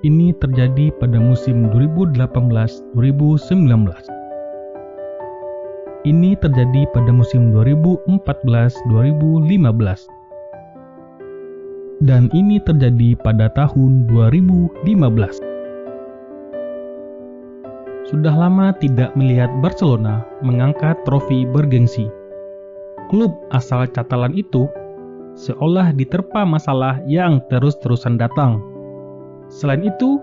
Ini terjadi pada musim 2018-2019. Ini terjadi pada musim 2014-2015. Dan ini terjadi pada tahun 2015. Sudah lama tidak melihat Barcelona mengangkat trofi bergengsi. Klub asal Catalan itu seolah diterpa masalah yang terus-terusan datang. Selain itu,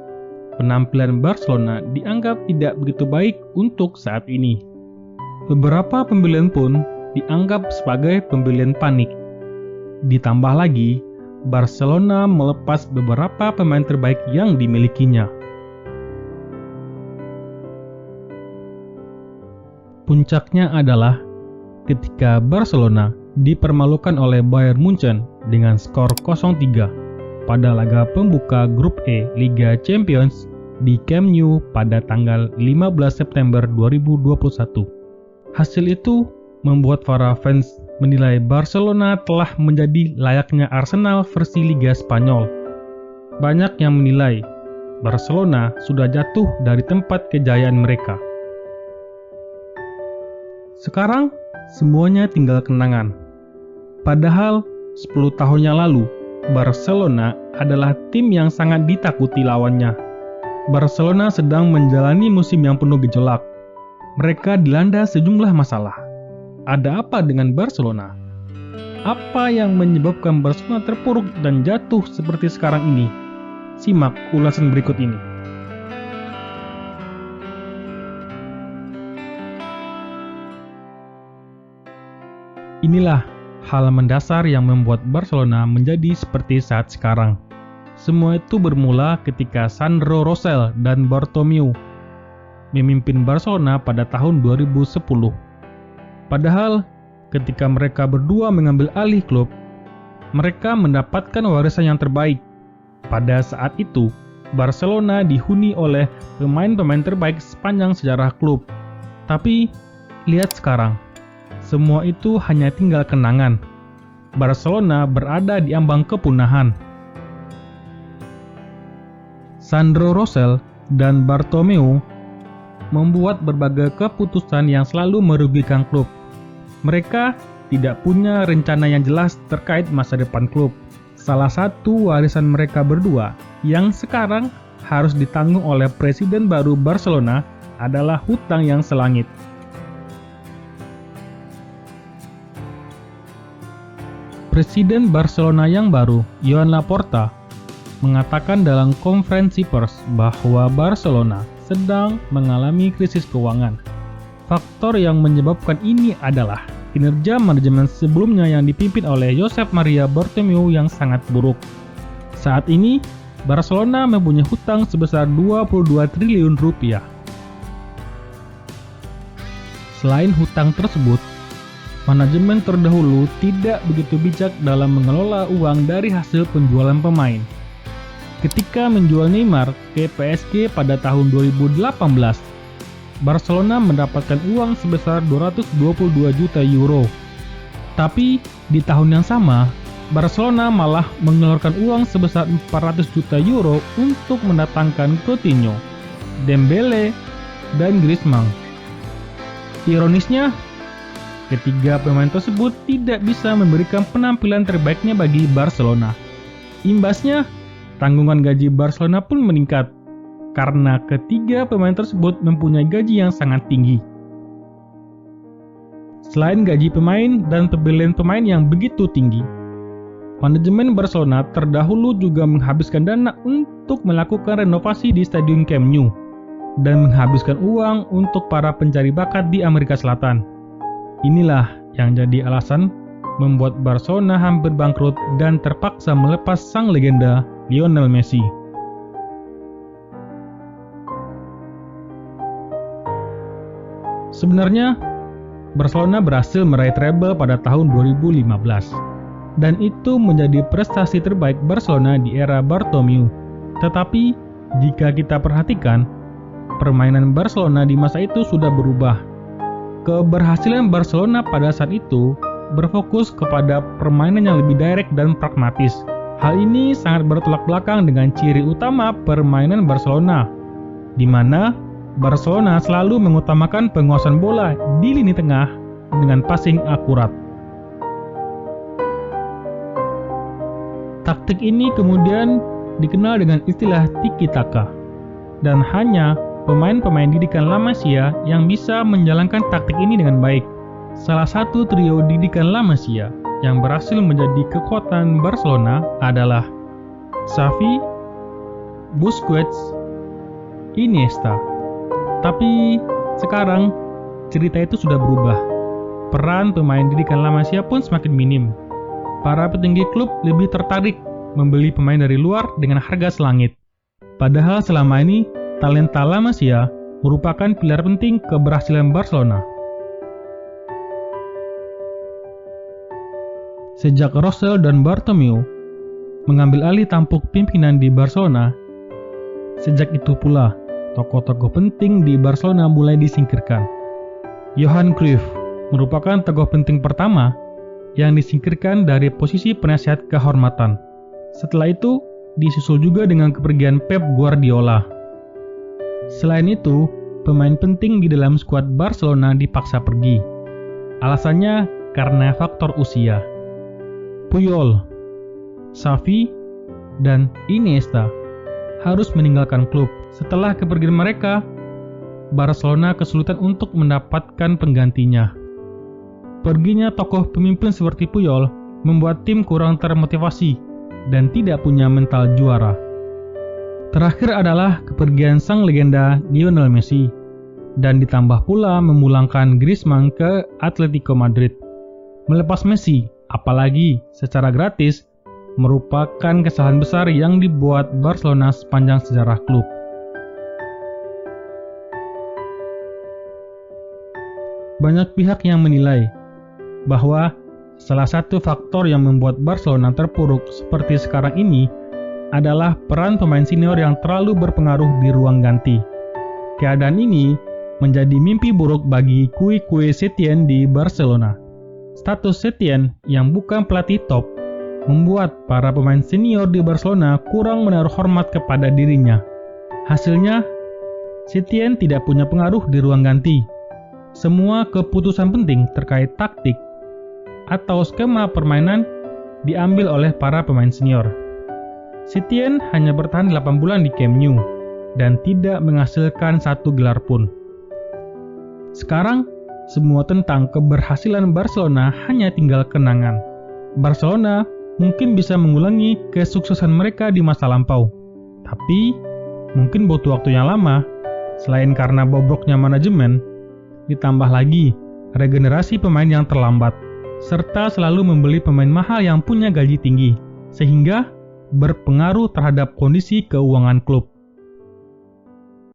penampilan Barcelona dianggap tidak begitu baik untuk saat ini. Beberapa pembelian pun dianggap sebagai pembelian panik. Ditambah lagi, Barcelona melepas beberapa pemain terbaik yang dimilikinya. Puncaknya adalah ketika Barcelona dipermalukan oleh Bayern Munchen dengan skor 0-3 pada laga pembuka grup E Liga Champions di Camp Nou pada tanggal 15 September 2021. Hasil itu membuat para fans menilai Barcelona telah menjadi layaknya Arsenal versi Liga Spanyol. Banyak yang menilai Barcelona sudah jatuh dari tempat kejayaan mereka. Sekarang semuanya tinggal kenangan. Padahal 10 tahun yang lalu Barcelona adalah tim yang sangat ditakuti lawannya. Barcelona sedang menjalani musim yang penuh gejolak. Mereka dilanda sejumlah masalah. Ada apa dengan Barcelona? Apa yang menyebabkan Barcelona terpuruk dan jatuh seperti sekarang ini? Simak ulasan berikut ini. Inilah hal mendasar yang membuat Barcelona menjadi seperti saat sekarang. Semua itu bermula ketika Sandro Rosell dan Bartomeu memimpin Barcelona pada tahun 2010. Padahal, ketika mereka berdua mengambil alih klub, mereka mendapatkan warisan yang terbaik. Pada saat itu, Barcelona dihuni oleh pemain-pemain terbaik sepanjang sejarah klub. Tapi, lihat sekarang. Semua itu hanya tinggal kenangan. Barcelona berada di ambang kepunahan. Sandro Rosell dan Bartomeu membuat berbagai keputusan yang selalu merugikan klub. Mereka tidak punya rencana yang jelas terkait masa depan klub. Salah satu warisan mereka berdua yang sekarang harus ditanggung oleh presiden baru Barcelona adalah hutang yang selangit. Presiden Barcelona yang baru, Joan Laporta, mengatakan dalam konferensi pers bahwa Barcelona sedang mengalami krisis keuangan. Faktor yang menyebabkan ini adalah kinerja manajemen sebelumnya yang dipimpin oleh Josep Maria Bartomeu yang sangat buruk. Saat ini, Barcelona mempunyai hutang sebesar 22 triliun rupiah. Selain hutang tersebut, manajemen terdahulu tidak begitu bijak dalam mengelola uang dari hasil penjualan pemain. Ketika menjual Neymar ke PSG pada tahun 2018, Barcelona mendapatkan uang sebesar 222 juta euro. Tapi di tahun yang sama, Barcelona malah mengeluarkan uang sebesar 400 juta euro untuk mendatangkan Coutinho, Dembele, dan Griezmann. Ironisnya, ketiga pemain tersebut tidak bisa memberikan penampilan terbaiknya bagi Barcelona. Imbasnya, tanggungan gaji Barcelona pun meningkat, karena ketiga pemain tersebut mempunyai gaji yang sangat tinggi. Selain gaji pemain dan pembelian pemain yang begitu tinggi, manajemen Barcelona terdahulu juga menghabiskan dana untuk melakukan renovasi di Stadion Camp Nou dan menghabiskan uang untuk para pencari bakat di Amerika Selatan. Inilah yang jadi alasan membuat Barcelona hampir bangkrut dan terpaksa melepas sang legenda Lionel Messi. Sebenarnya, Barcelona berhasil meraih treble pada tahun 2015, dan itu menjadi prestasi terbaik Barcelona di era Bartomeu. Tetapi, jika kita perhatikan, permainan Barcelona di masa itu sudah berubah. Keberhasilan Barcelona pada saat itu berfokus kepada permainan yang lebih direct dan pragmatis. Hal ini sangat bertolak belakang dengan ciri utama permainan Barcelona, di mana Barcelona selalu mengutamakan penguasaan bola di lini tengah dengan passing akurat. Taktik ini kemudian dikenal dengan istilah tiki-taka, dan hanya pemain-pemain didikan La Masia yang bisa menjalankan taktik ini dengan baik. Salah satu trio didikan La Masia yang berhasil menjadi kekuatan Barcelona adalah Xavi, Busquets, Iniesta. Tapi sekarang cerita itu sudah berubah. Peran pemain didikan La Masia pun semakin minim. Para petinggi klub lebih tertarik membeli pemain dari luar dengan harga selangit. Padahal selama ini talenta La Masia merupakan pilar penting keberhasilan Barcelona. Sejak Rosell dan Bartomeu mengambil alih tampuk pimpinan di Barcelona, sejak itu pula tokoh-tokoh penting di Barcelona mulai disingkirkan. Johan Cruyff merupakan tokoh penting pertama yang disingkirkan dari posisi penasihat kehormatan. Setelah itu, disusul juga dengan kepergian Pep Guardiola. Selain itu, pemain penting di dalam skuad Barcelona dipaksa pergi. Alasannya karena faktor usia. Puyol, Xavi, dan Iniesta harus meninggalkan klub. Setelah kepergian mereka, Barcelona kesulitan untuk mendapatkan penggantinya. Perginya tokoh pemimpin seperti Puyol membuat tim kurang termotivasi dan tidak punya mental juara. Terakhir adalah kepergian sang legenda Lionel Messi, dan ditambah pula memulangkan Griezmann ke Atletico Madrid. Melepas Messi, apalagi secara gratis, merupakan kesalahan besar yang dibuat Barcelona sepanjang sejarah klub. Banyak pihak yang menilai bahwa salah satu faktor yang membuat Barcelona terpuruk seperti sekarang ini adalah peran pemain senior yang terlalu berpengaruh di ruang ganti. Keadaan ini menjadi mimpi buruk bagi Quique Setién di Barcelona. Status Setién yang bukan pelatih top membuat para pemain senior di Barcelona kurang menaruh hormat kepada dirinya. Hasilnya, Setién tidak punya pengaruh di ruang ganti. Semua keputusan penting terkait taktik atau skema permainan diambil oleh para pemain senior. Setién hanya bertahan 8 bulan di Camp Nou dan tidak menghasilkan satu gelar pun. Sekarang, semua tentang keberhasilan Barcelona hanya tinggal kenangan. Barcelona mungkin bisa mengulangi kesuksesan mereka di masa lampau, tapi mungkin butuh waktu yang lama. Selain karena bobroknya manajemen, ditambah lagi regenerasi pemain yang terlambat, serta selalu membeli pemain mahal yang punya gaji tinggi, sehingga berpengaruh terhadap kondisi keuangan klub.